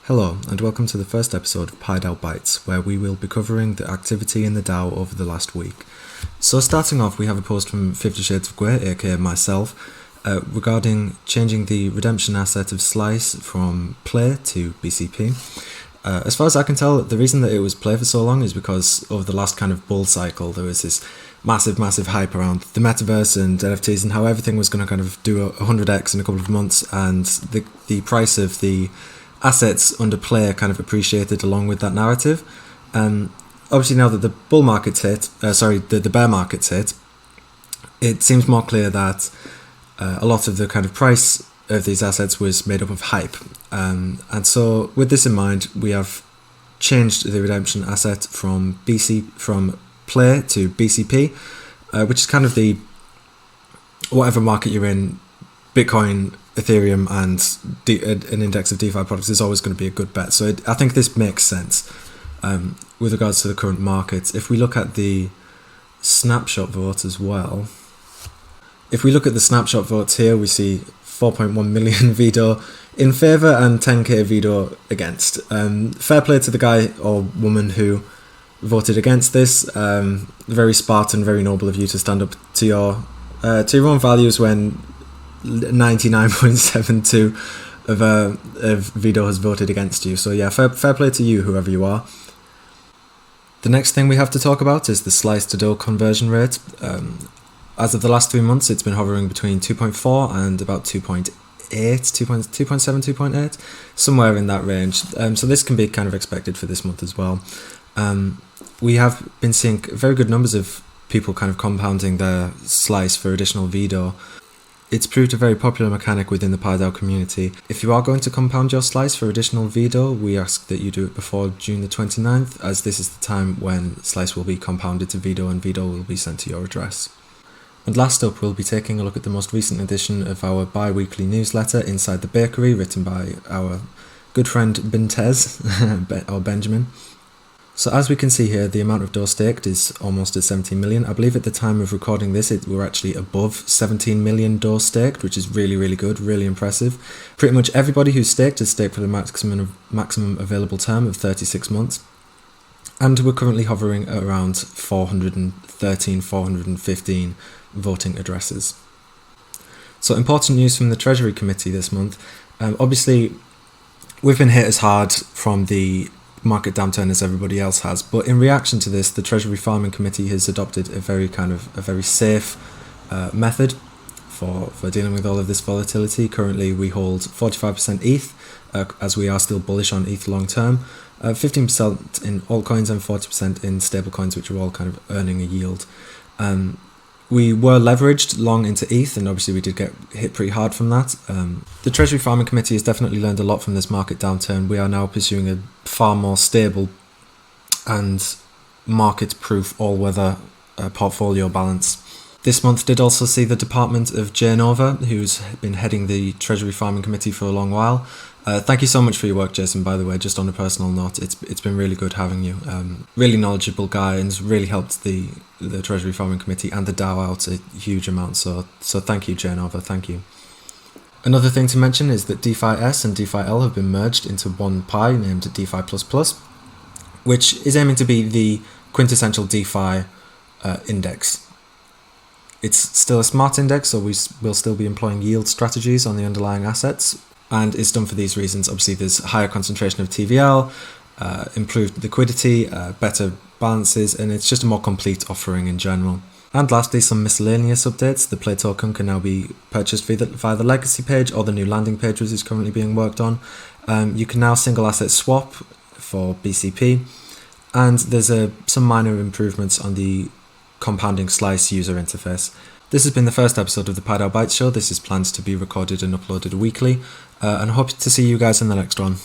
Hello, and welcome to the first episode of PieDAO Bytes, where we will be covering the activity in the DAO over the last week. So starting off, we have a post from 50 Shades of Grey, aka myself, regarding changing the redemption asset of Slice from Play to BCP. As far as I can tell, the reason that it was Play for so long is because over the last kind of bull cycle, there was this massive hype around the metaverse and NFTs and how everything was going to kind of do 100x in a couple of months, and the price of the assets under Play kind of appreciated along with that narrative. Obviously now that the bull market's hit, the bear market's hit, it seems more clear that a lot of the kind of price of these assets was made up of hype. And so with this in mind, we have changed the redemption asset from Play to BCP, which is kind of the whatever market you're in, Bitcoin, Ethereum, and an index of DeFi products is always going to be a good bet. So I think this makes sense with regards to the current market. If we look at the snapshot vote as well, if we look at the snapshot votes here, we see 4.1 million veDOUGH in favour and 10k veDOUGh against. Fair play to the guy or woman who voted against this. Very Spartan, very noble of you to stand up to your own values when 99.72 of veDOUGh has voted against you. So yeah, fair play to you, whoever you are. The next thing we have to talk about is the Slice to DOUGH conversion rate. As of the last 3 months, it's been hovering between 2.4 and about 2.8, 2.7, 2.8, somewhere in that range. So this can be kind of expected for this month as well. We have been seeing very good numbers of people kind of compounding their Slice for additional veDOUGh. It's proved a very popular mechanic within the PieDAO community. If you are going to compound your Slice for additional veDOUGh, we ask that you do it before June the 29th, as this is the time when Slice will be compounded to veDOUGh and veDOUGh will be sent to your address. And last up, we'll be taking a look at the most recent edition of our bi-weekly newsletter, Inside the Bakery, written by our good friend Bintez, or Benjamin. So as we can see here, the amount of DOUGH staked is almost at 17 million. I believe at the time of recording this, we're actually above 17 million DOUGH staked, which is really good, really impressive. Pretty much everybody who's staked is staked for the maximum available term of 36 months. And we're currently hovering at around 413, 415 voting addresses. So important news from the Treasury Committee this month. Obviously, we've been hit as hard from the market downturn as everybody else has, but in reaction to this, the Treasury Farming Committee has adopted a very safe method for dealing with all of this volatility. Currently we hold 45% ETH, as we are still bullish on ETH long term, 15% in altcoins and 40% in stablecoins, which are all kind of earning a yield. We were leveraged long into ETH, and obviously we did get hit pretty hard from that. The Treasury Farming Committee has definitely learned a lot from this market downturn. We are now pursuing a far more stable and market-proof all-weather portfolio balance. This month did also see the department of Janova, who's been heading the Treasury Farming Committee for a long while. Thank you so much for your work, Jason, by the way, just on a personal note. It's been really good having you. Really knowledgeable guy, and has really helped the Treasury Farming Committee and the DAO out a huge amount. So thank you, Janova, thank you. Another thing to mention is that DeFi-S and DeFi-L have been merged into one pie named DeFi++, which is aiming to be the quintessential DeFi index. It's still a smart index, so we'll still be employing yield strategies on the underlying assets, and it's done for these reasons. Obviously, there's higher concentration of TVL, improved liquidity, better balances, and it's just a more complete offering in general. And lastly, some miscellaneous updates. The Play token can now be purchased via the legacy page or the new landing page, which is currently being worked on. You can now single asset swap for BCP, and there's some minor improvements on the compounding Slice user interface. This has been the first episode of the PieDAO Bytes show. This is planned to be recorded and uploaded weekly, and I hope to see you guys in the next one.